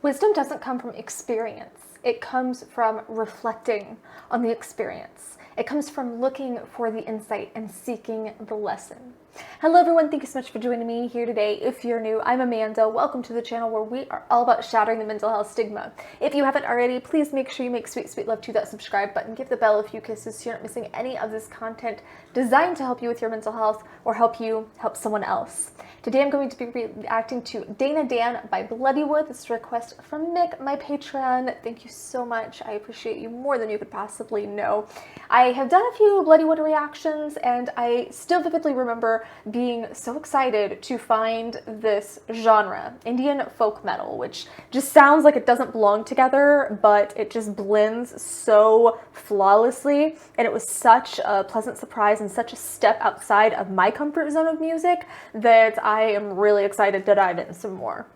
Wisdom doesn't come from experience. It comes from reflecting on the experience. It comes from looking for the insight and seeking the lesson. Hello everyone, thank you so much for joining me here today. If you're new, I'm Amanda. Welcome to the channel where we are all about shattering the mental health stigma. If you haven't already, please make sure you make sweet, sweet love to that subscribe button. Give the bell a few kisses so you're not missing any of this content designed to help you with your mental health or help you help someone else. Today I'm going to be reacting to Dana Dan by Bloodywood. This is a request from Mick, my Patreon. Thank you so much. I appreciate you more than you could possibly know. I have done a few Bloodywood reactions and I still vividly remember being so excited to find this genre, Indian folk metal, which just sounds like it doesn't belong together, but it just blends so flawlessly. And it was such a pleasant surprise and such a step outside of my comfort zone of music that I am really excited to dive in some more.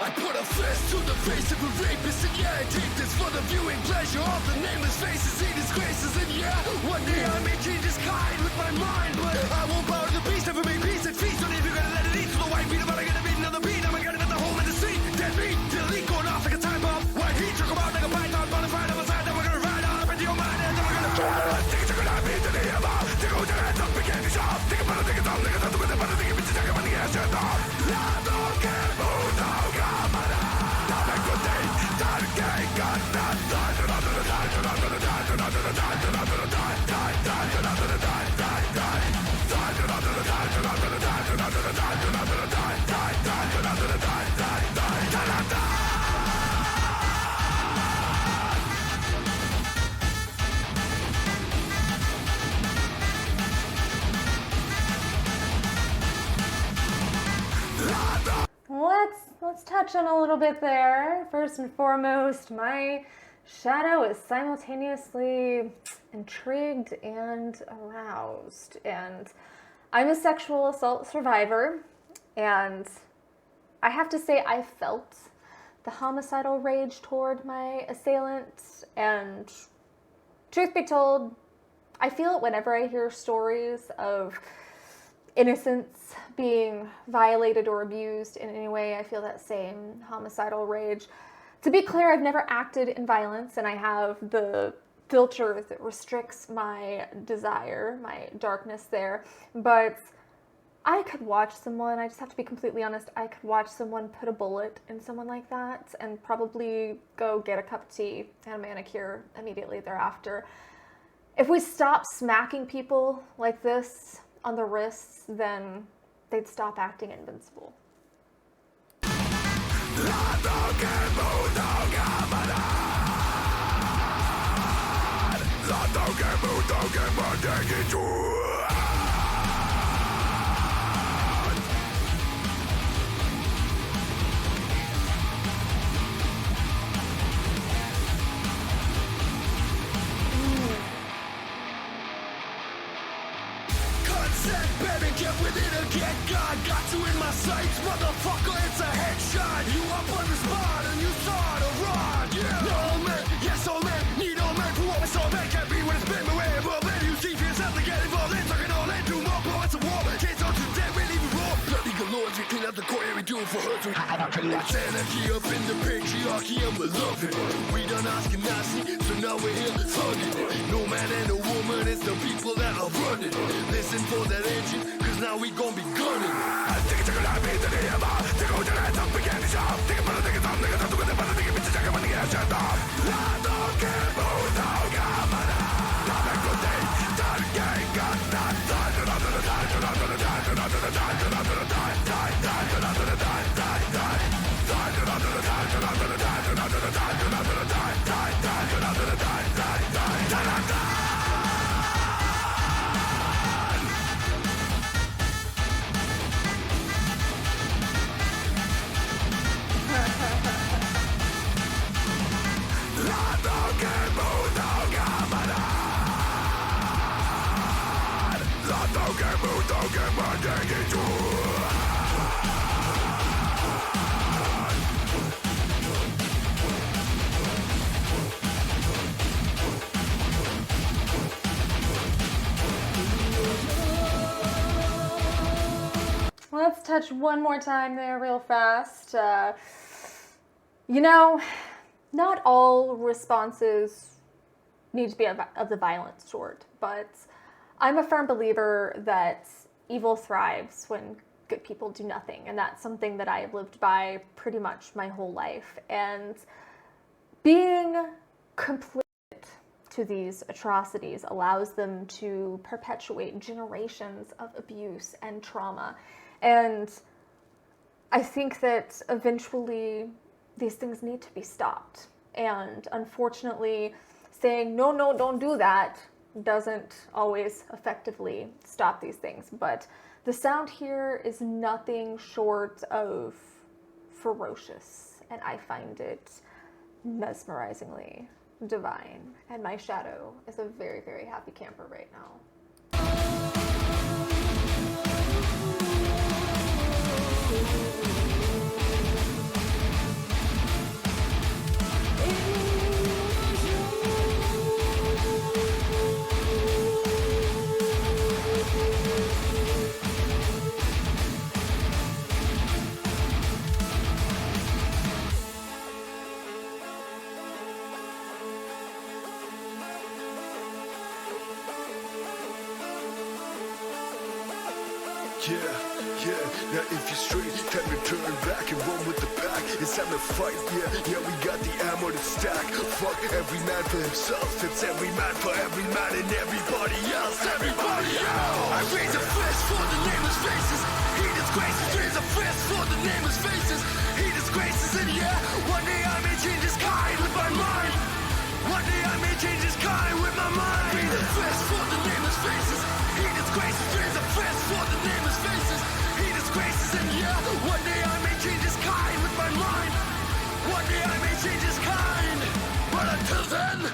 I put a fist to the face of a rapist, and yeah, I take this for the viewing pleasure of the nameless faces, he disgraces, and yeah, one day I may change his kind with my mind, but I won't bow to the beast, never make peace and feast on it. If you're gonna let it eat to the white beat, I'm gonna get a beat, another beat, I'm gonna get the hole in the seat, dead beat, till the leak going off like a time bomb, white heat, choke 'em out like a python, bonafide on the side, then we're gonna ride on up into your mind, and then we're gonna take it to the night, beat to the air, take it to the head, up, begin to shop, take it, but I take it down, take it down, take it, but I take it, bitch, take it, but I get shut off, I don't care, move down. Let's touch on a little bit there. First and foremost, my shadow is simultaneously intrigued and aroused. And I'm a sexual assault survivor, and I have to say I felt the homicidal rage toward my assailant, and truth be told, I feel it whenever I hear stories of innocence being violated or abused in any way. I feel that same homicidal rage. To be clear, I've never acted in violence, and I have the filter that restricts my desire, my darkness there, but I could watch someone, I just have to be completely honest, I could watch someone put a bullet in someone like that and probably go get a cup of tea and a manicure immediately thereafter. If we stop smacking people like this on the wrists, then they'd stop acting invincible. Baby, get with it or get God. Got you in my sights, motherfucker, it's a headshot. You up on the spot and you saw the rod. Yeah, no man, yes all man, need all man. Who always saw man can't be when it's been away. Well, then you see for yourself to get involved in talking all in. Do more points of war. Kids on today, we leave it raw. Bloody galore, we clean up the core, we do it for her to It's anarchy up in the patriarchy and we love it. We done asking nasty, so now we're here thugging it. No man and no woman, it's the people that are running it. Listen for that engine, cause now we gon' be gunning. I take it to the light, beat to the air, take it to the head, up, begin to shop. Take it, but I take it down, take it down, take it, but I take it, bitch, take it, but I get shut off. I don't care, move down, come on. Time and good day, time gang, got that, time to the time, to the time, to the time, to the time, time, time, to the time, time, time, time, to the time, to the time, to the time, to the time, time, time, to the time, time, time, time. Let's touch one more time there real fast. You know, not all responses need to be of the violent sort, but I'm a firm believer that evil thrives when good people do nothing, and that's something that I have lived by pretty much my whole life. And being complicit to these atrocities allows them to perpetuate generations of abuse and trauma. And I think that eventually these things need to be stopped. And unfortunately, saying, no, don't do that, doesn't always effectively stop these things. But the sound here is nothing short of ferocious, and I find it mesmerizingly divine. And my shadow is a very, very happy camper right now. Yeah, now if you're straight, time to turn back and run with the pack. It's time to fight, yeah, we got the ammo to stack. Fuck every man for himself, it's every man for every man and everybody else, everybody else. I raise a fist for the nameless faces, he disgraces, raise a fist for the nameless faces, he disgraces, and yeah, one day I may change his kind with my mind. One day I may change his kind with my mind. Raise a fist for the nameless faces, he disgraces, raise a fist for the nameless faces, he disgraces, and yeah, one day I may change his kind with my mind. One day I may change his kind, but until then,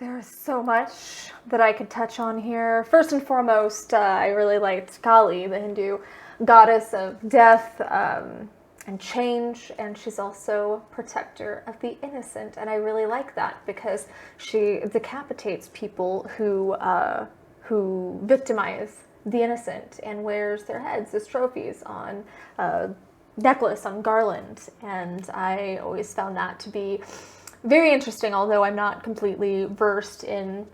There's so much that I could touch on here. First and foremost, I really liked Kali, the Hindu goddess of death and change, and she's also protector of the innocent. And I really like that because she decapitates people who victimize the innocent and wears their heads as trophies on a necklace, on garland. And I always found that to be very interesting, although I'm not completely versed in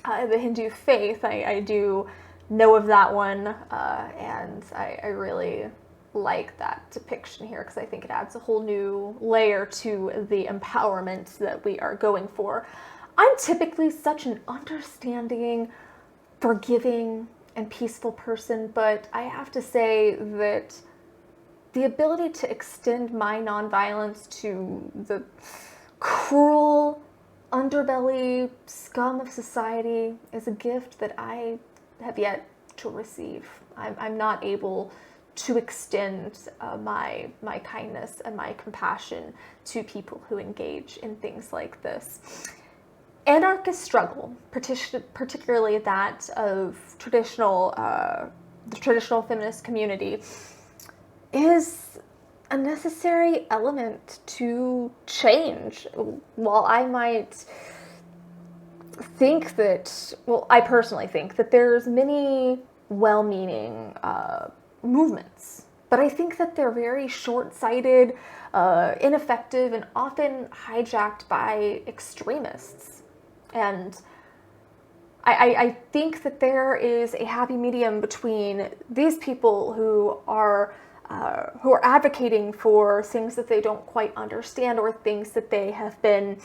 the Hindu faith. I do know of that one, and I really like that depiction here because I think it adds a whole new layer to the empowerment that we are going for. I'm typically such an understanding, forgiving, and peaceful person, but I have to say that the ability to extend my nonviolence to the cruel underbelly scum of society is a gift that I have yet to receive. I'm not able to extend my kindness and my compassion to people who engage in things like this. Anarchist struggle, particularly that of the traditional feminist community, is a necessary element to change. While I might think that, well, I personally think that there's many well-meaning movements, but I think that they're very short-sighted, ineffective, and often hijacked by extremists. And I think that there is a happy medium between these people who are advocating for things that they don't quite understand or things that they have been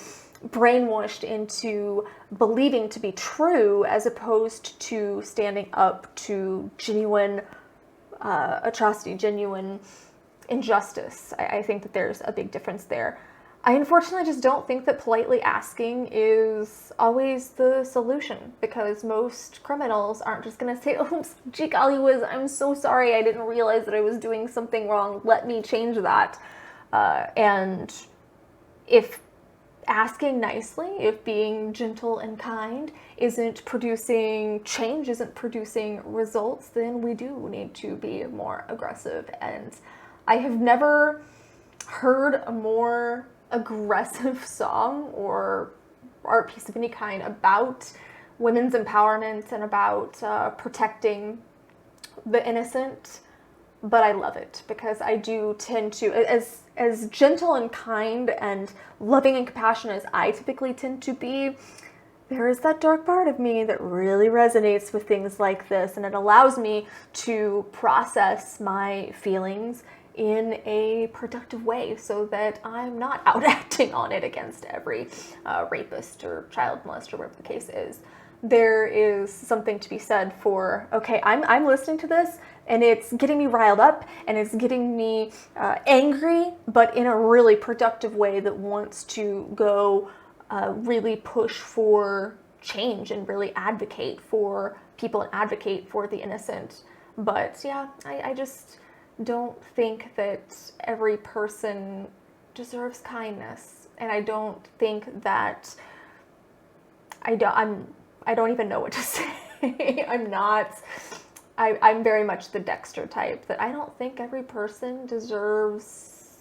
brainwashed into believing to be true, as opposed to standing up to genuine atrocity, genuine injustice. I think that there's a big difference there. I unfortunately just don't think that politely asking is always the solution, because most criminals aren't just going to say, oh, gee golly whiz, I'm so sorry, I didn't realize that I was doing something wrong, let me change that. And if asking nicely, if being gentle and kind isn't producing change, isn't producing results, then we do need to be more aggressive. And I have never heard a more aggressive song or art piece of any kind about women's empowerment and about protecting the innocent. But I love it, because I do tend to, as gentle and kind and loving and compassionate as I typically tend to be, there is that dark part of me that really resonates with things like this, and it allows me to process my feelings in a productive way so that I'm not out acting on it against every rapist or child molester, whatever the case is. There is something to be said for, okay, I'm listening to this and it's getting me riled up and it's getting me angry, but in a really productive way that wants to go really push for change and really advocate for people and advocate for the innocent. But yeah, I just don't think that every person deserves kindness, and I don't think that I don't even know what to say. I'm very much the Dexter type, that I don't think every person deserves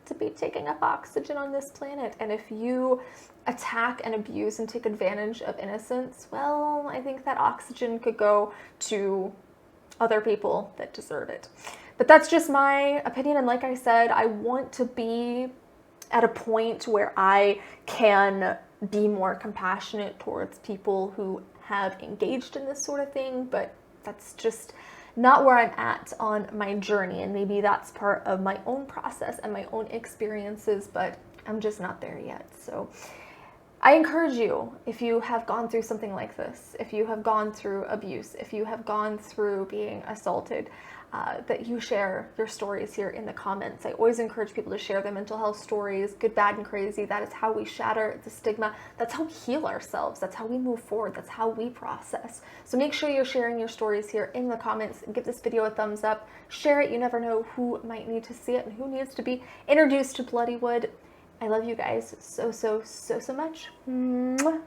to be taking up oxygen on this planet. And if you attack and abuse and take advantage of innocence, well, I think that oxygen could go to other people that deserve it. But that's just my opinion. And like I said, I want to be at a point where I can be more compassionate towards people who have engaged in this sort of thing, but that's just not where I'm at on my journey. And maybe that's part of my own process and my own experiences, but I'm just not there yet. So I encourage you, if you have gone through something like this, if you have gone through abuse, if you have gone through being assaulted, that you share your stories here in the comments. I always encourage people to share their mental health stories, good, bad, and crazy. That is how we shatter the stigma. That's how we heal ourselves. That's how we move forward. That's how we process. So make sure you're sharing your stories here in the comments. Give this video a thumbs up. Share it. You never know who might need to see it and who needs to be introduced to Bloodywood. I love you guys so, so, so, so much. Mwah.